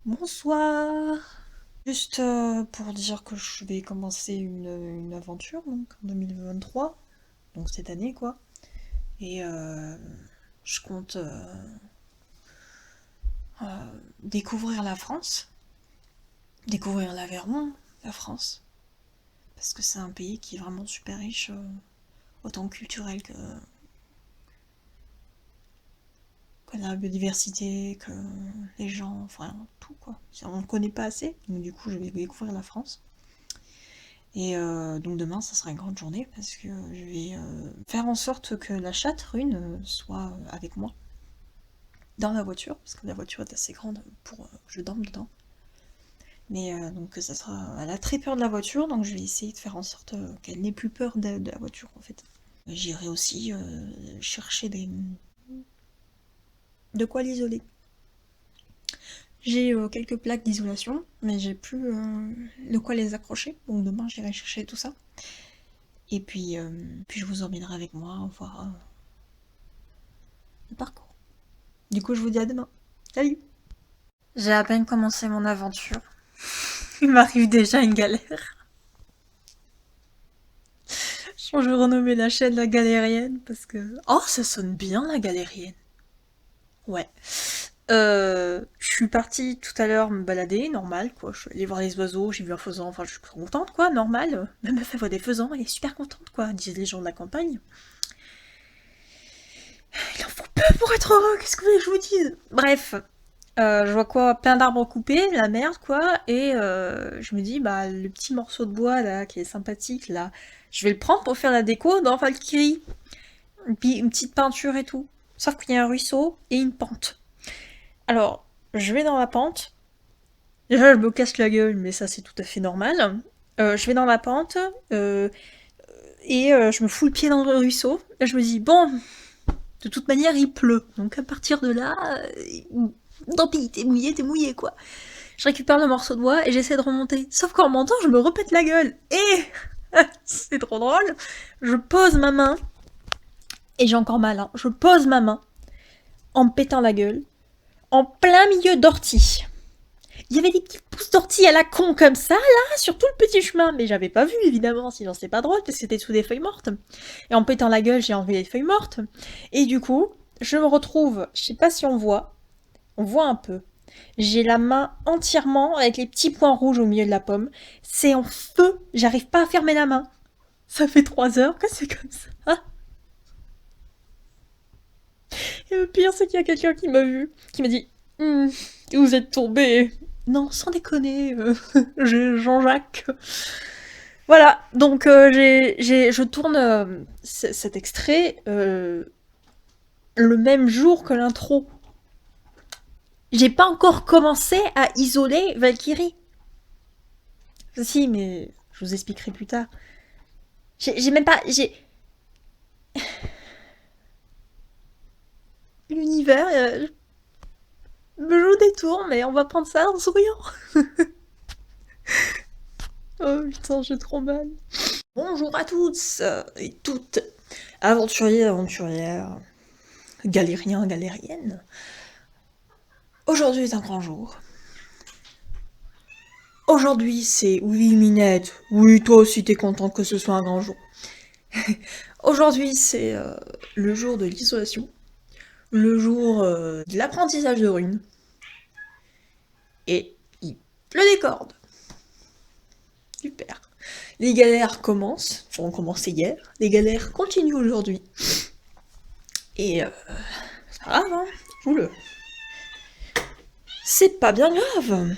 Bonsoir. Juste pour dire que je vais commencer une aventure donc en 2023, donc cette année quoi. Et je compte découvrir la France, découvrir l'Aveyron, la France, parce que c'est un pays qui est vraiment super riche, autant culturel que la biodiversité, que les gens, enfin tout quoi. On ne connaît pas assez, donc du coup je vais découvrir la France. Et donc demain, ça sera une grande journée parce que je vais faire en sorte que la chatte Rune soit avec moi dans la voiture, parce que la voiture est assez grande pour que je dorme dedans. Mais donc ça sera, elle a très peur de la voiture, donc je vais essayer de faire en sorte qu'elle n'ait plus peur de la voiture en fait. J'irai aussi chercher de quoi l'isoler. J'ai quelques plaques d'isolation, mais j'ai plus de quoi les accrocher, donc demain j'irai chercher tout ça. Et puis je vous emmènerai avec moi voir le parcours. Du coup, je vous dis à demain. Salut. J'ai à peine commencé mon aventure. Il m'arrive déjà une galère. Je vais renommer la chaîne la galérienne parce que... Oh, ça sonne bien la galérienne. Ouais. Je suis partie tout à l'heure me balader, normal, quoi. Je suis allée voir les oiseaux, j'ai vu un faisan, enfin, je suis contente, quoi, normal. Ma meuf, elle voit des faisans, elle est super contente, quoi, disent les gens de la campagne. Il en faut peu pour être heureux, qu'est-ce que vous voulez que je vous dise? Bref, je vois quoi, plein d'arbres coupés, la merde quoi, et je me dis bah le petit morceau de bois là qui est sympathique là, je vais le prendre pour faire la déco dans Valkyrie. Et puis une petite peinture et tout. Sauf qu'il y a un ruisseau et une pente. Alors, je vais dans la pente. Déjà je me casse la gueule, mais ça c'est tout à fait normal. Je vais dans la pente et je me fous le pied dans le ruisseau. Et je me dis bon, de toute manière il pleut, donc à partir de là, tant pis, t'es mouillé quoi. Je récupère le morceau de bois et j'essaie de remonter. Sauf qu'en montant, je me repète la gueule. Et c'est trop drôle. Je pose ma main, et j'ai encore mal, hein. Je pose ma main en me pétant la gueule, en plein milieu d'orties. Il y avait des petites pousses d'orties à la con comme ça, là, sur tout le petit chemin. Mais j'avais pas vu, évidemment, sinon c'est pas drôle, parce que c'était sous des feuilles mortes. Et en me pétant la gueule, j'ai enlevé les feuilles mortes. Et du coup, je me retrouve, je sais pas si on voit un peu. J'ai la main entièrement avec les petits points rouges au milieu de la pomme. C'est en feu, j'arrive pas à fermer la main. Ça fait 3 heures que c'est comme ça. Et le pire, c'est qu'il y a quelqu'un qui m'a vu, qui m'a dit Hum, vous êtes tombé. Non, sans déconner, j'ai Jean-Jacques. Voilà, donc je tourne cet extrait le même jour que l'intro. J'ai pas encore commencé à isoler Valkyrie. Si, mais je vous expliquerai plus tard. J'ai même pas. L'univers me joue des tours, mais on va prendre ça en souriant. Oh putain, j'ai trop mal. Bonjour à tous et toutes, aventuriers, aventurières, galériens, galériennes. Aujourd'hui est un grand jour. Aujourd'hui c'est oui Minette, oui toi aussi t'es contente que ce soit un grand jour. Aujourd'hui c'est le jour de l'isolation, le jour de l'apprentissage de runes. Et il pleut des cordes. Super. Les galères commencent, ont commencé hier, les galères continuent aujourd'hui. Et c'est pas grave, hein, joue-le. C'est pas bien grave.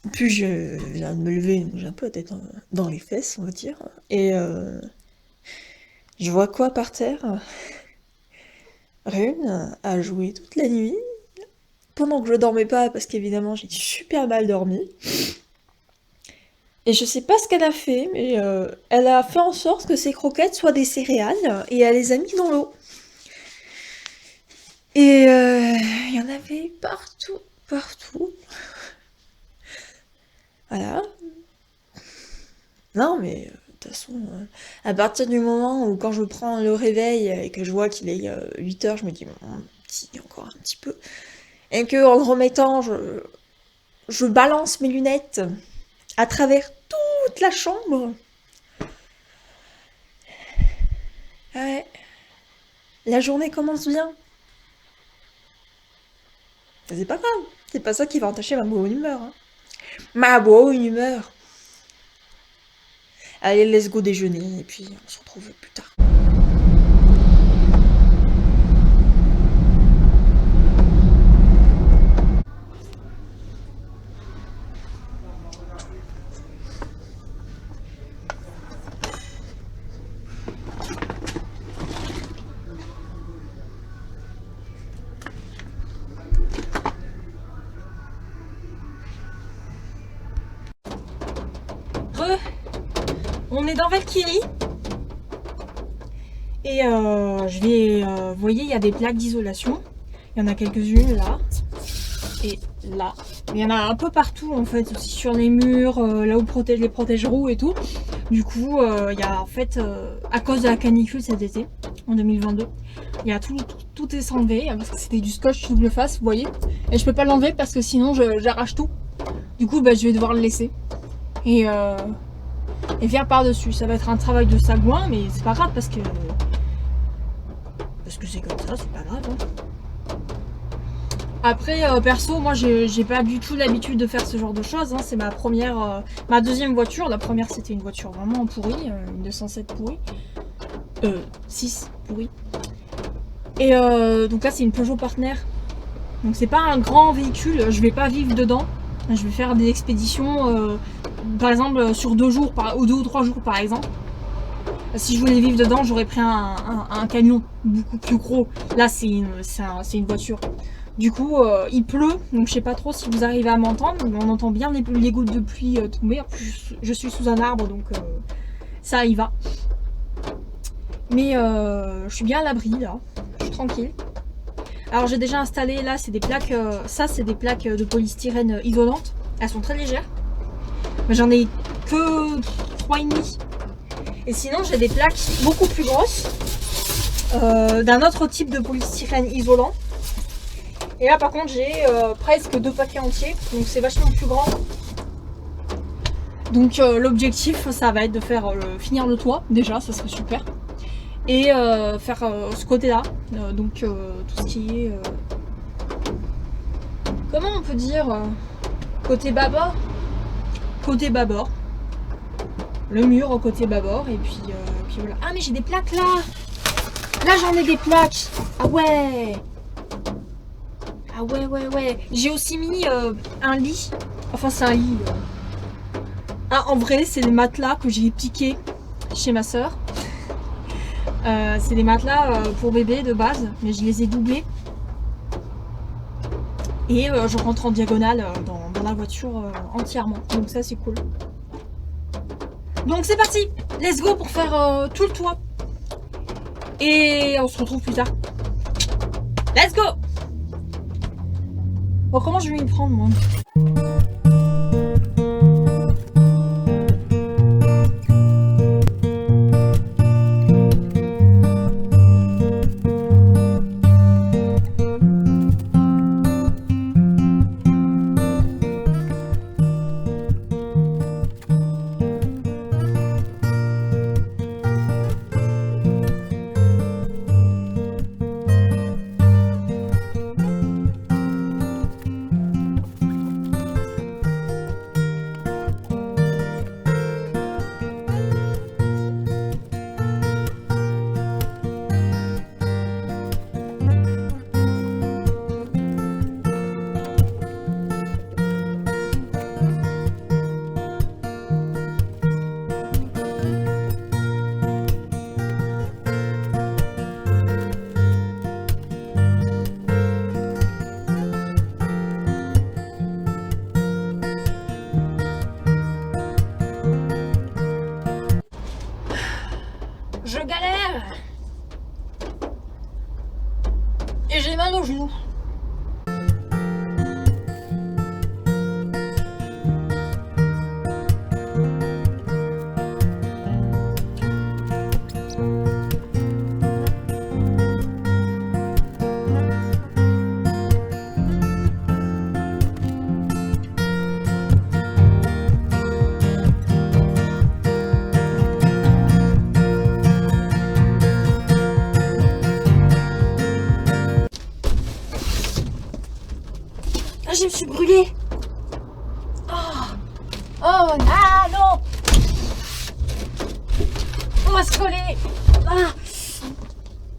En plus, je viens de me lever, donc j'ai un peu la tête dans les fesses, on va dire. Et je vois quoi par terre? Rune a joué toute la nuit, pendant que je dormais pas, parce qu'évidemment j'ai super mal dormi. Et je sais pas ce qu'elle a fait, mais elle a fait en sorte que ses croquettes soient des céréales, et elle les a mis dans l'eau. Et il y en avait partout, partout. Voilà. Non, mais de toute façon, à partir du moment où quand je prends le réveil et que je vois qu'il est 8 heures, je me dis, bon, encore un petit peu. Et que en le remettant, Je balance mes lunettes à travers toute la chambre. Ouais, la journée commence bien. C'est pas grave, c'est pas ça qui va entacher ma bonne humeur. Hein. Ma bonne humeur. Allez, let's go déjeuner et puis on se retrouve plus tard. On est dans Valkyrie. Et je vais... vous voyez, il y a des plaques d'isolation. Il y en a quelques-unes là. Et là. Il y en a un peu partout en fait, aussi sur les murs, là où les protège-roues et tout. Du coup, il y a en fait, à cause de la canicule cet été, en 2022, il y a tout est enlevé, parce que c'était du scotch double face, vous voyez. Et je peux pas l'enlever parce que sinon j'arrache tout. Du coup, bah, je vais devoir le laisser. Et faire par-dessus. Ça va être un travail de sagouin, mais c'est pas grave parce que c'est comme ça, c'est pas grave. Hein. Après, perso, moi j'ai pas du tout l'habitude de faire ce genre de choses. Hein. C'est ma deuxième voiture. La première c'était une voiture vraiment pourrie, une 207 pourrie. 6 pourrie. Et donc là c'est une Peugeot Partner. Donc c'est pas un grand véhicule, je vais pas vivre dedans. Je vais faire des expéditions, par exemple sur 2 jours, ou 2 ou 3 jours par exemple. Si je voulais vivre dedans, j'aurais pris un camion beaucoup plus gros. Là c'est une voiture. Du coup, il pleut, donc je sais pas trop si vous arrivez à m'entendre, mais on entend bien les gouttes de pluie tomber. En plus, je suis sous un arbre, donc ça y va. Mais je suis bien à l'abri là, je suis tranquille. Alors j'ai déjà installé, là c'est des plaques, ça c'est des plaques de polystyrène isolantes. Elles sont très légères, mais j'en ai que 3,5. Et sinon j'ai des plaques beaucoup plus grosses, d'un autre type de polystyrène isolant. Et là par contre j'ai presque 2 paquets entiers, donc c'est vachement plus grand. Donc l'objectif ça va être de faire finir le toit, déjà ça serait super. Et faire ce côté là, donc tout ce qui est... comment on peut dire côté bâbord. Côté bâbord. Le mur au côté bâbord et puis voilà. Ah mais j'ai des plaques là. Là j'en ai des plaques. Ah ouais. Ah ouais. J'ai aussi mis un lit. Enfin c'est un lit. Ah en vrai c'est des matelas que j'ai piqués chez ma soeur. C'est des matelas pour bébé de base, mais je les ai doublés. Et je rentre en diagonale dans la voiture entièrement. Donc ça c'est cool. Donc c'est parti. Let's go pour faire tout le toit. Et on se retrouve plus tard. Let's go. Bon, comment je vais m'y prendre moi? Je galère. Et j'ai mal aux genoux. je me suis brûlée. Oh, oh ah, non. On va se coller. Ah,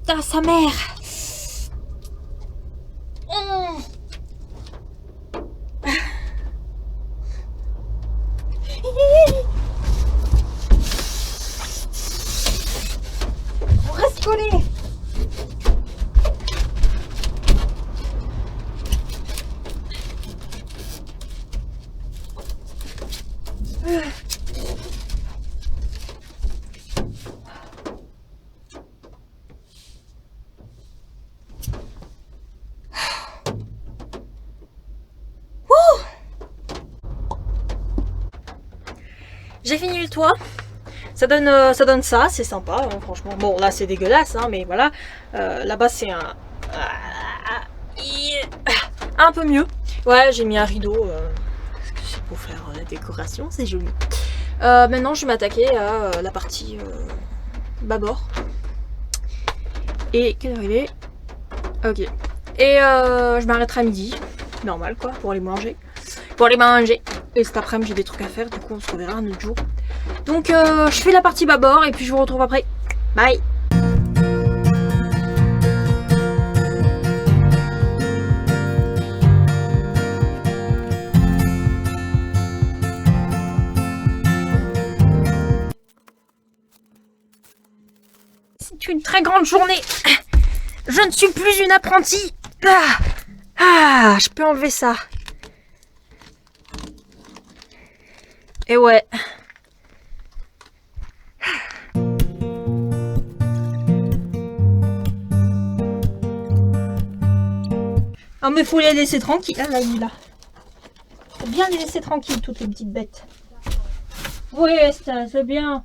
putain, sa mère. Mmh. On reste collés. J'ai fini le toit. Ça donne ça, c'est sympa, hein, franchement. Bon, là c'est dégueulasse, hein, mais voilà. Là-bas c'est un peu mieux. Ouais, j'ai mis un rideau. Parce que c'est pour faire la décoration, c'est joli. Maintenant, je vais m'attaquer à la partie bâbord. Et quelle heure il est? Ok. Et je m'arrêterai à midi. Normal, quoi, pour aller manger. Et cet après-midi, j'ai des trucs à faire, du coup, on se reverra un autre jour. Donc, je fais la partie bâbord et puis je vous retrouve après. Bye! C'est une très grande journée. Je ne suis plus une apprentie. Je peux enlever ça. Et ouais. Ah mais faut les laisser tranquilles. Ah là, il est là. Faut bien les laisser tranquilles, toutes les petites bêtes. Oui, c'est bien.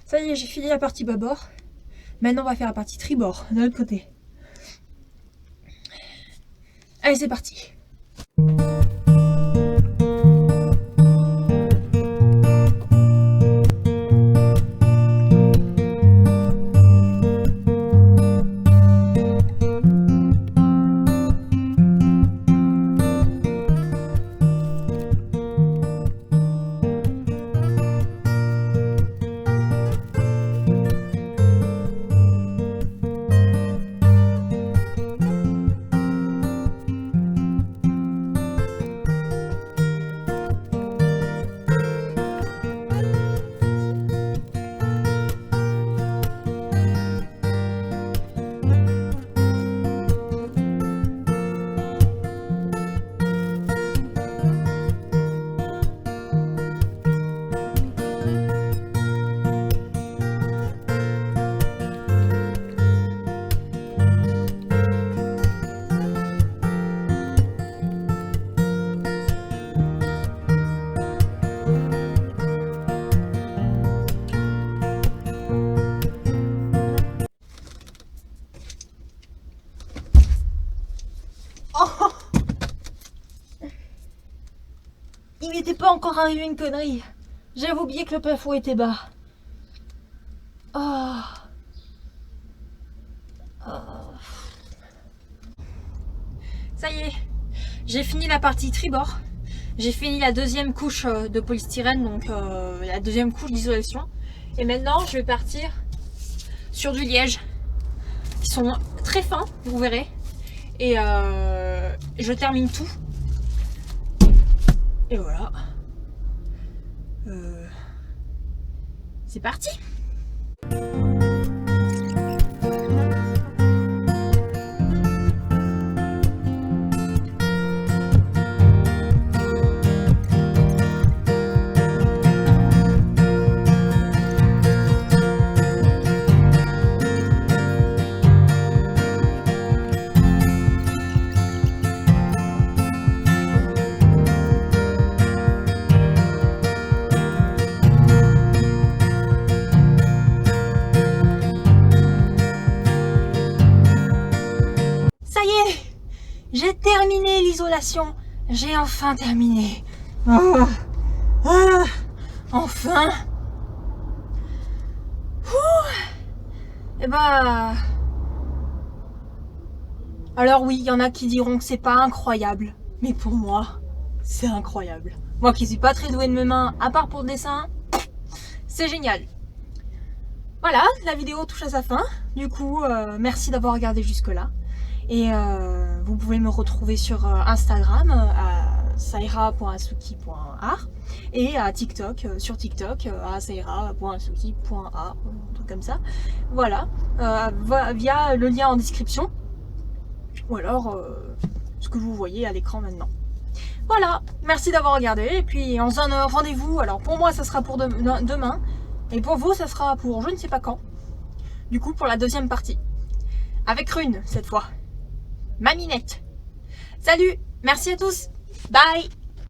Ça y est, j'ai fini la partie bâbord. Maintenant, on va faire la partie tribord, de l'autre côté. Allez, c'est parti. Il m'était pas encore arrivé une connerie. J'avais oublié que le plafond était bas. Oh. Oh. Ça y est, j'ai fini la partie tribord. J'ai fini la deuxième couche de polystyrène, donc la deuxième couche d'isolation. Et maintenant, je vais partir sur du liège. Ils sont très fins, vous verrez. Et je termine tout. Et voilà. C'est parti! J'ai terminé l'isolation. J'ai enfin terminé. Enfin. Eh bah... Alors oui, il y en a qui diront que c'est pas incroyable. Mais pour moi, c'est incroyable. Moi qui suis pas très douée de mes mains, à part pour le dessin, c'est génial. Voilà, la vidéo touche à sa fin. Du coup, merci d'avoir regardé jusque-là. Et vous pouvez me retrouver sur Instagram à saira.asuki.art et à TikTok, sur TikTok à saira.asuki.art, un truc comme ça. Voilà, via le lien en description ou alors ce que vous voyez à l'écran maintenant. Voilà, merci d'avoir regardé et puis on se donne rendez-vous. Alors pour moi ça sera pour demain et pour vous ça sera pour je ne sais pas quand. Du coup pour la deuxième partie. Avec Rune cette fois. Maminette. Salut, merci à tous. Bye.